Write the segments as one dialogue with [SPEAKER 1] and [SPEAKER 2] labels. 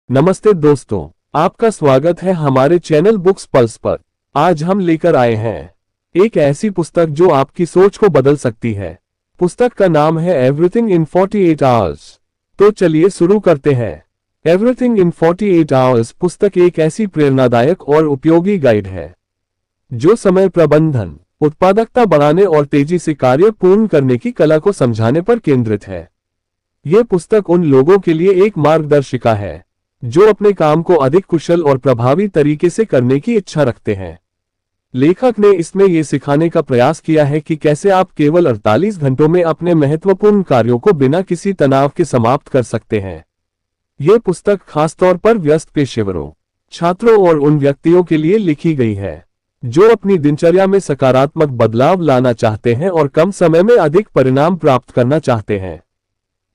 [SPEAKER 1] नमस्ते दोस्तों, आपका स्वागत है हमारे चैनल बुक्स पल्स पर। आज हम लेकर आए हैं एक ऐसी पुस्तक जो आपकी सोच को बदल सकती है। पुस्तक का नाम है एवरीथिंग इन 48 आवर्स। तो चलिए शुरू करते हैं। एवरीथिंग इन 48 आवर्स पुस्तक एक ऐसी प्रेरणादायक और उपयोगी गाइड है जो समय प्रबंधन, उत्पादकता बढ़ाने और तेजी से कार्य पूर्ण करने की कला को समझाने पर केंद्रित है। यह पुस्तक उन लोगों के लिए एक मार्गदर्शिका है जो अपने काम को अधिक कुशल और प्रभावी तरीके से करने की इच्छा रखते हैं। लेखक ने इसमें यह सिखाने का प्रयास किया है कि कैसे आप केवल 48 घंटों में अपने महत्वपूर्ण कार्यों को बिना किसी तनाव के समाप्त कर सकते हैं। यह पुस्तक खासतौर पर व्यस्त पेशेवरों, छात्रों और उन व्यक्तियों के लिए लिखी गई है जो अपनी दिनचर्या में सकारात्मक बदलाव लाना चाहते हैं और कम समय में अधिक परिणाम प्राप्त करना चाहते हैं।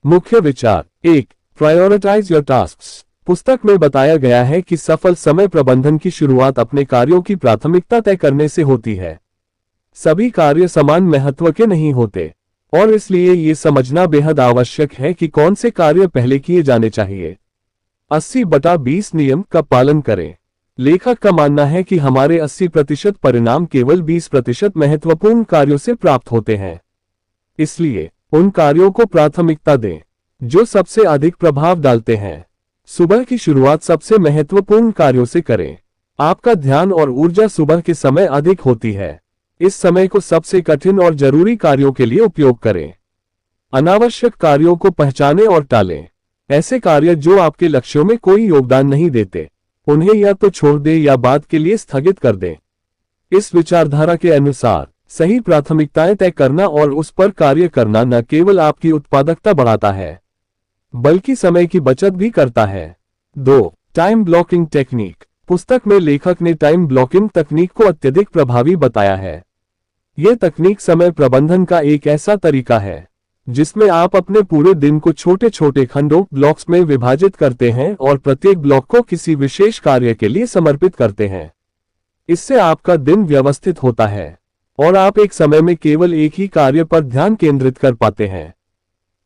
[SPEAKER 1] मुख्य विचार 1. Prioritise your tasks. पुस्तक में बताया गया है कि सफल समय प्रबंधन की शुरुआत अपने कार्यों की प्राथमिकता तय करने से होती है। सभी कार्य समान महत्व के नहीं होते और इसलिए ये समझना बेहद आवश्यक है कि कौन से कार्य पहले किए जाने चाहिए। 80/20 नियम का पालन करें। लेखक का मानना है कि हमारे 80% परिणाम केवल 20% महत्वपूर्ण कार्यों से प्राप्त होते हैं। इसलिए उन कार्यों को प्राथमिकता दें जो सबसे अधिक प्रभाव डालते हैं। सुबह की शुरुआत सबसे महत्वपूर्ण कार्यों से करें। आपका ध्यान और ऊर्जा सुबह के समय अधिक होती है। इस समय को सबसे कठिन और जरूरी कार्यों के लिए उपयोग करें। अनावश्यक कार्यों को पहचानें और टालें। ऐसे कार्य जो आपके लक्ष्यों में कोई योगदान नहीं देते, उन्हें या तो छोड़ दें या बाद के लिए स्थगित कर दें। इस विचारधारा के अनुसार सही प्राथमिकताएं तय करना और उस पर कार्य करना न केवल आपकी उत्पादकता बढ़ाता है बल्कि समय की बचत भी करता है। 2. Time blocking technique. पुस्तक में लेखक ने टाइम ब्लॉकिंग तकनीक को अत्यधिक प्रभावी बताया है। यह तकनीक समय प्रबंधन का एक ऐसा तरीका है जिसमें आप अपने पूरे दिन को छोटे छोटे खंडों ब्लॉक्स में विभाजित करते हैं और प्रत्येक ब्लॉक को किसी विशेष कार्य के लिए समर्पित करते हैं। इससे आपका दिन व्यवस्थित होता है और आप एक समय में केवल एक ही कार्य पर ध्यान केंद्रित कर पाते हैं।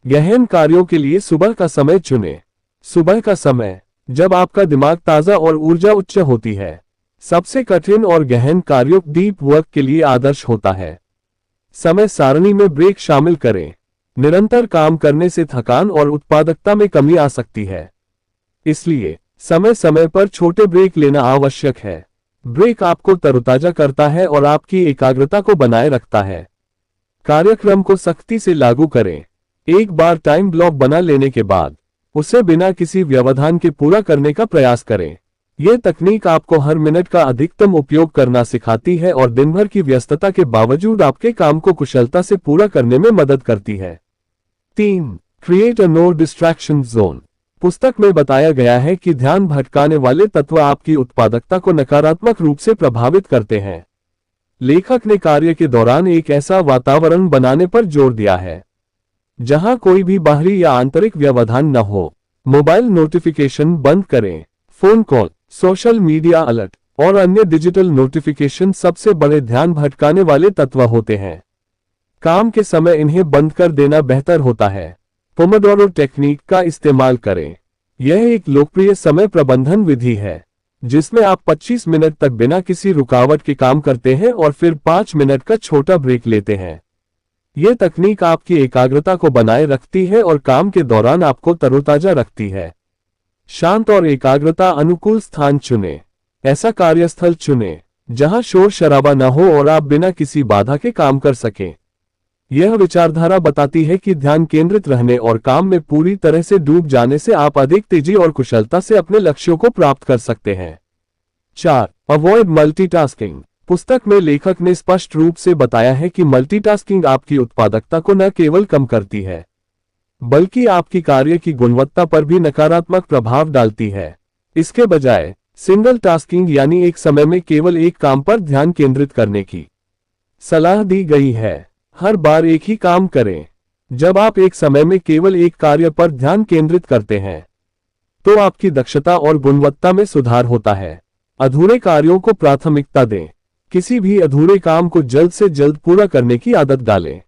[SPEAKER 1] गहन कार्यों के लिए सुबह का समय चुनें। सुबह का समय, जब आपका दिमाग ताजा और ऊर्जा उच्च होती है, सबसे कठिन और गहन कार्यों डीप वर्क के लिए आदर्श होता है। समय सारणी में ब्रेक शामिल करें। निरंतर काम करने से थकान और उत्पादकता में कमी आ सकती है। इसलिए समय समय पर छोटे ब्रेक लेना आवश्यक है। ब्रेक आपको तरोताजा करता है और आपकी एकाग्रता को बनाए रखता है। कार्यक्रम को सख्ती से लागू करें। एक बार टाइम ब्लॉक बना लेने के बाद उसे बिना किसी व्यवधान के पूरा करने का प्रयास करें। यह तकनीक आपको हर मिनट का अधिकतम उपयोग करना सिखाती है और दिन भर की व्यस्तता के बावजूद आपके काम को कुशलता से पूरा करने में मदद करती है। 3. Create a no distraction zone. पुस्तक में बताया गया है कि ध्यान भटकाने वाले तत्व आपकी उत्पादकता को नकारात्मक रूप से प्रभावित करते हैं। लेखक ने कार्य के दौरान एक ऐसा वातावरण बनाने पर जोर दिया है जहां कोई भी बाहरी या आंतरिक व्यवधान न हो। मोबाइल नोटिफिकेशन बंद करें। Phone call, social media alert और अन्य डिजिटल नोटिफिकेशन सबसे बड़े ध्यान भटकाने वाले तत्व होते हैं। काम के समय इन्हें बंद कर देना बेहतर होता है। पोमोडोरो टेक्निक का इस्तेमाल करें। यह एक लोकप्रिय समय प्रबंधन विधि है जिसमें आप 25 मिनट तक बिना किसी रुकावट के काम करते हैं और फिर 5 मिनट का छोटा ब्रेक लेते हैं। यह तकनीक आपकी एकाग्रता को बनाए रखती है और काम के दौरान आपको तरोताजा रखती है। शांत और एकाग्रता अनुकूल स्थान चुनें। ऐसा कार्यस्थल चुनें जहां शोर शराबा न हो और आप बिना किसी बाधा के काम कर सकें। यह विचारधारा बताती है कि ध्यान केंद्रित रहने और काम में पूरी तरह से डूब जाने से आप अधिक तेजी और कुशलता से अपने लक्ष्यों को प्राप्त कर सकते हैं। 4. Avoid multitasking. पुस्तक में लेखक ने स्पष्ट रूप से बताया है कि मल्टीटास्किंग आपकी उत्पादकता को न केवल कम करती है बल्कि आपकी कार्य की गुणवत्ता पर भी नकारात्मक प्रभाव डालती है। इसके बजाय सिंगल टास्किंग यानी एक समय में केवल एक काम पर ध्यान केंद्रित करने की सलाह दी गई है। हर बार एक ही काम करें। जब आप एक समय में केवल एक कार्य पर ध्यान केंद्रित करते हैं तो आपकी दक्षता और गुणवत्ता में सुधार होता है। अधूरे कार्यों को प्राथमिकता दें। किसी भी अधूरे काम को जल्द से जल्द पूरा करने की आदत डालें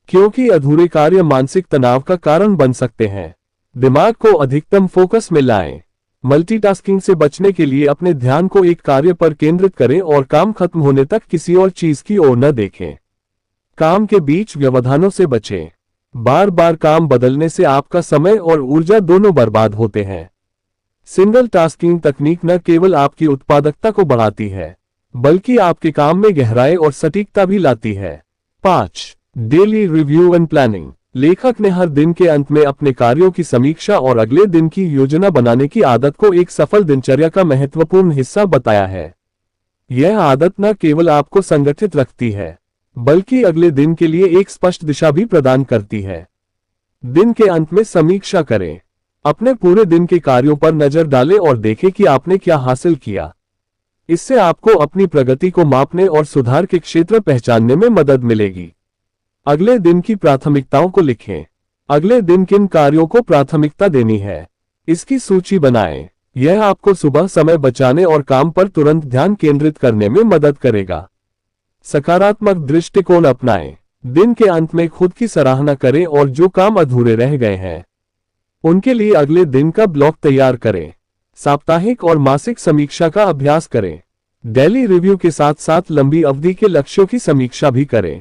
[SPEAKER 1] क्योंकि अधूरे कार्य मानसिक तनाव का कारण बन सकते हैं। दिमाग को अधिकतम फोकस में लाएं। मल्टीटास्किंग से बचने के लिए अपने ध्यान को एक कार्य पर केंद्रित करें और काम खत्म होने तक किसी और चीज की ओर न देखें। काम के बीच व्यवधानों से बचें। बार बार काम बदलने से आपका समय और ऊर्जा दोनों बर्बाद होते हैं। सिंगल टास्किंग तकनीक न केवल आपकी उत्पादकता को बढ़ाती है, बल्कि आपके काम में गहराई और सटीकता भी लाती है। 5. Daily review and planning. लेखक ने हर दिन के अंत में अपने कार्यों की समीक्षा और अगले दिन की योजना बनाने की आदत को एक सफल दिनचर्या का महत्वपूर्ण हिस्सा बताया है। यह आदत न केवल आपको संगठित रखती है, बल्कि अगले दिन के लिए एक स्पष्ट दिशा भी प्रदान करती है। दिन के अंत में समीक्षा करें। अपने पूरे दिन के कार्यों पर नजर डालें और देखें कि आपने क्या हासिल किया। इससे आपको अपनी प्रगति को मापने और सुधार के क्षेत्र पहचानने में मदद मिलेगी। अगले दिन की प्राथमिकताओं को लिखें। अगले दिन किन कार्यों को प्राथमिकता देनी है, इसकी सूची बनाएं। यह आपको सुबह समय बचाने और काम पर तुरंत ध्यान केंद्रित करने में मदद करेगा। सकारात्मक दृष्टिकोण अपनाएं। दिन के अंत में खुद की सराहना करें और जो काम अधूरे रह गए हैं, उनके लिए अगले दिन का ब्लॉक तैयार करें। साप्ताहिक और मासिक समीक्षा का अभ्यास करें। डेली रिव्यू के साथ साथ लंबी अवधि के लक्ष्यों की समीक्षा भी करें,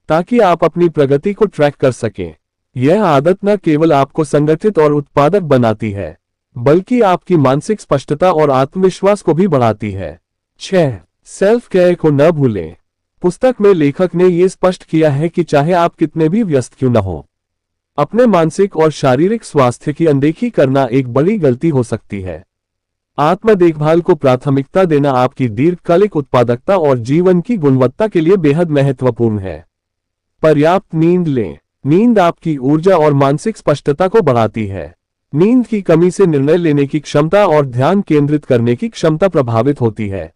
[SPEAKER 1] ताकि आप अपनी प्रगति को ट्रैक कर सकें। यह आदत न केवल आपको संगठित और उत्पादक बनाती है, बल्कि आपकी मानसिक स्पष्टता और आत्मविश्वास को भी बढ़ाती है। 6. सेल्फ केयर को न भूलें। पुस्तक में लेखक ने यह स्पष्ट किया है कि चाहे आप कितने भी व्यस्त क्यों न हो, अपने मानसिक और शारीरिक स्वास्थ्य की अनदेखी करना एक बड़ी गलती हो सकती है। आत्म देखभाल को प्राथमिकता देना आपकी दीर्घकालिक उत्पादकता और जीवन की गुणवत्ता के लिए बेहद महत्वपूर्ण है। पर्याप्त नींद लें। नींद आपकी ऊर्जा और मानसिक स्पष्टता को बढ़ाती है। नींद की कमी से निर्णय लेने की क्षमता और ध्यान केंद्रित करने की क्षमता प्रभावित होती है।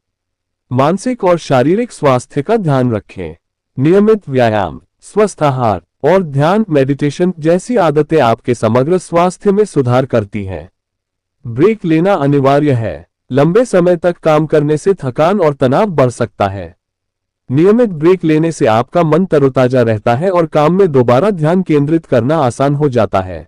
[SPEAKER 1] मानसिक और शारीरिक स्वास्थ्य का ध्यान रखें। नियमित व्यायाम, स्वस्थ आहार और ध्यान मेडिटेशन जैसी आदतें आपके समग्र स्वास्थ्य में सुधार करती हैं। ब्रेक लेना अनिवार्य है। लंबे समय तक काम करने से थकान और तनाव बढ़ सकता है। नियमित ब्रेक लेने से आपका मन तरोताजा रहता है और काम में दोबारा ध्यान केंद्रित करना आसान हो जाता है।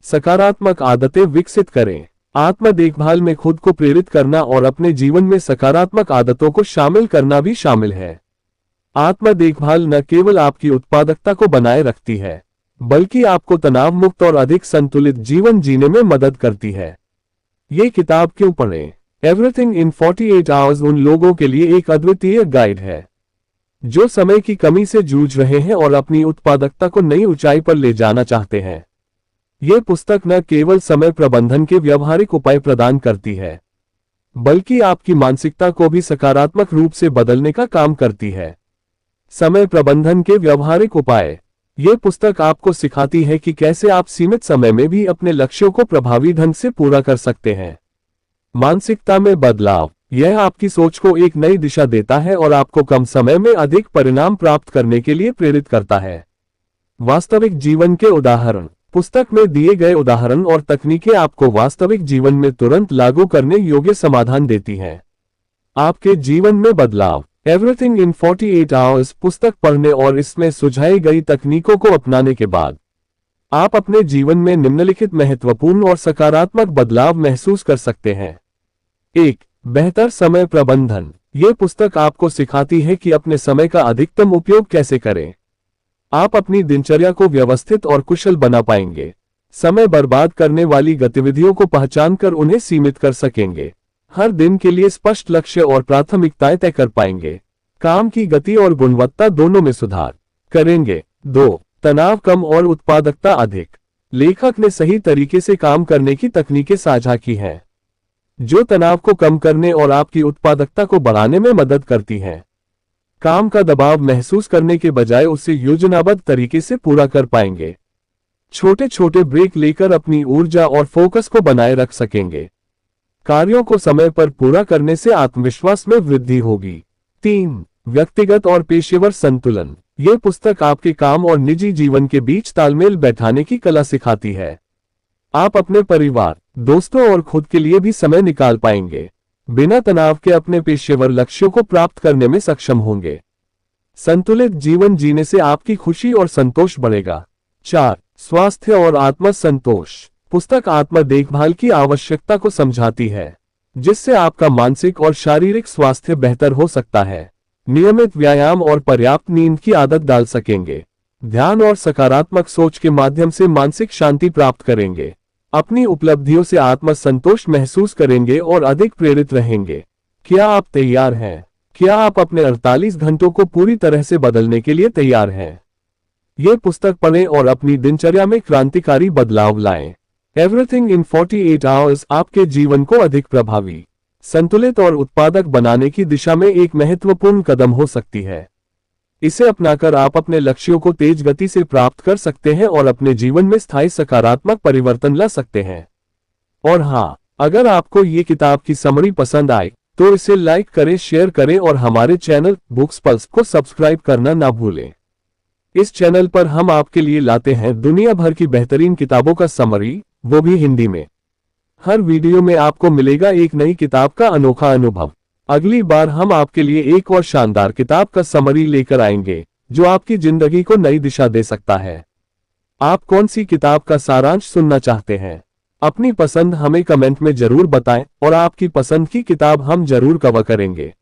[SPEAKER 1] सकारात्मक आदतें विकसित करें। आत्म देखभाल में खुद को प्रेरित करना और अपने जीवन में सकारात्मक आदतों को शामिल करना भी शामिल है। आत्म देखभाल न केवल आपकी उत्पादकता को बनाए रखती है, बल्कि आपको तनाव मुक्त और अधिक संतुलित जीवन जीने में मदद करती है। ये किताब क्यों पढ़ें? एवरीथिंग इन 48 आवर्स उन लोगों के लिए एक अद्वितीय गाइड है जो समय की कमी से जूझ रहे हैं और अपनी उत्पादकता को नई ऊंचाई पर ले जाना चाहते हैं। यह पुस्तक न केवल समय प्रबंधन के व्यावहारिक उपाय प्रदान करती है, बल्कि आपकी मानसिकता को भी सकारात्मक रूप से बदलने का काम करती है। समय प्रबंधन के व्यावहारिक उपाय। यह पुस्तक आपको सिखाती है कि कैसे आप सीमित समय में भी अपने लक्ष्यों को प्रभावी ढंग से पूरा कर सकते हैं। मानसिकता में बदलाव। यह आपकी सोच को एक नई दिशा देता है और आपको कम समय में अधिक परिणाम प्राप्त करने के लिए प्रेरित करता है। वास्तविक जीवन के उदाहरण। पुस्तक में दिए गए उदाहरण और तकनीकें आपको वास्तविक जीवन में तुरंत लागू करने योग्य समाधान देती हैं। आपके जीवन में बदलाव। एवरीथिंग इन 48 आवर्स पुस्तक पढ़ने और इसमें सुझाई गई तकनीकों को अपनाने के बाद आप अपने जीवन में निम्नलिखित महत्वपूर्ण और सकारात्मक बदलाव महसूस कर सकते हैं। 1. बेहतर समय प्रबंधन। यह पुस्तक आपको सिखाती है कि अपने समय का अधिकतम उपयोग कैसे करें। आप अपनी दिनचर्या को व्यवस्थित और कुशल बना पाएंगे। समय बर्बाद करने वाली गतिविधियों को पहचानकर उन्हें सीमित कर सकेंगे। हर दिन के लिए स्पष्ट लक्ष्य और प्राथमिकताएं तय कर पाएंगे। काम की गति और गुणवत्ता दोनों में सुधार करेंगे। 2. तनाव कम और उत्पादकता अधिक। लेखक ने सही तरीके से काम करने की तकनीकें साझा की हैं, जो तनाव को कम करने और आपकी उत्पादकता को बढ़ाने में मदद करती हैं। काम का दबाव महसूस करने के बजाय उसे योजनाबद्ध तरीके से पूरा कर पाएंगे। छोटे छोटे ब्रेक लेकर अपनी ऊर्जा और फोकस को बनाए रख सकेंगे। कार्यों को समय पर पूरा करने से आत्मविश्वास में वृद्धि होगी। 3. व्यक्तिगत और पेशेवर संतुलन। यह पुस्तक आपके काम और निजी जीवन के बीच तालमेल बैठाने की कला सिखाती है। आप अपने परिवार, दोस्तों और खुद के लिए भी समय निकाल पाएंगे। बिना तनाव के अपने पेशेवर लक्ष्यों को प्राप्त करने में सक्षम होंगे। संतुलित जीवन जीने से आपकी खुशी और संतोष बढ़ेगा। 4. स्वास्थ्य और आत्म संतोष। पुस्तक आत्म देखभाल की आवश्यकता को समझाती है, जिससे आपका मानसिक और शारीरिक स्वास्थ्य बेहतर हो सकता है। नियमित व्यायाम और पर्याप्त नींद की आदत डाल सकेंगे। ध्यान और सकारात्मक सोच के माध्यम से मानसिक शांति प्राप्त करेंगे। अपनी उपलब्धियों से आत्मसंतोष महसूस करेंगे और अधिक प्रेरित रहेंगे। क्या आप तैयार हैं? क्या आप अपने 48 घंटों को पूरी तरह से बदलने के लिए तैयार हैं? ये पुस्तक पढ़ें और अपनी दिनचर्या में क्रांतिकारी बदलाव लाएं। एवरीथिंग इन 48 आवर्स आपके जीवन को अधिक प्रभावी, संतुलित और उत्पादक बनाने की दिशा में एक महत्वपूर्ण कदम हो सकती है। इसे अपनाकर आप अपने लक्ष्यों को तेज गति से प्राप्त कर सकते हैं और अपने जीवन में स्थायी सकारात्मक परिवर्तन ला सकते हैं। और हाँ, अगर आपको ये किताब की समरी पसंद आए तो इसे लाइक करें, शेयर करें और हमारे चैनल बुक्स पल्स को सब्सक्राइब करना ना भूलें। इस चैनल पर हम आपके लिए लाते हैं दुनिया भर की बेहतरीन किताबों का समरी, वो भी हिंदी में। हर वीडियो में आपको मिलेगा एक नई किताब का अनोखा अनुभव। अगली बार हम आपके लिए एक और शानदार किताब का समरी लेकर आएंगे, जो आपकी जिंदगी को नई दिशा दे सकता है। आप कौन सी किताब का सारांश सुनना चाहते हैं? अपनी पसंद हमें कमेंट में जरूर बताएं और आपकी पसंद की किताब हम जरूर कवर करेंगे।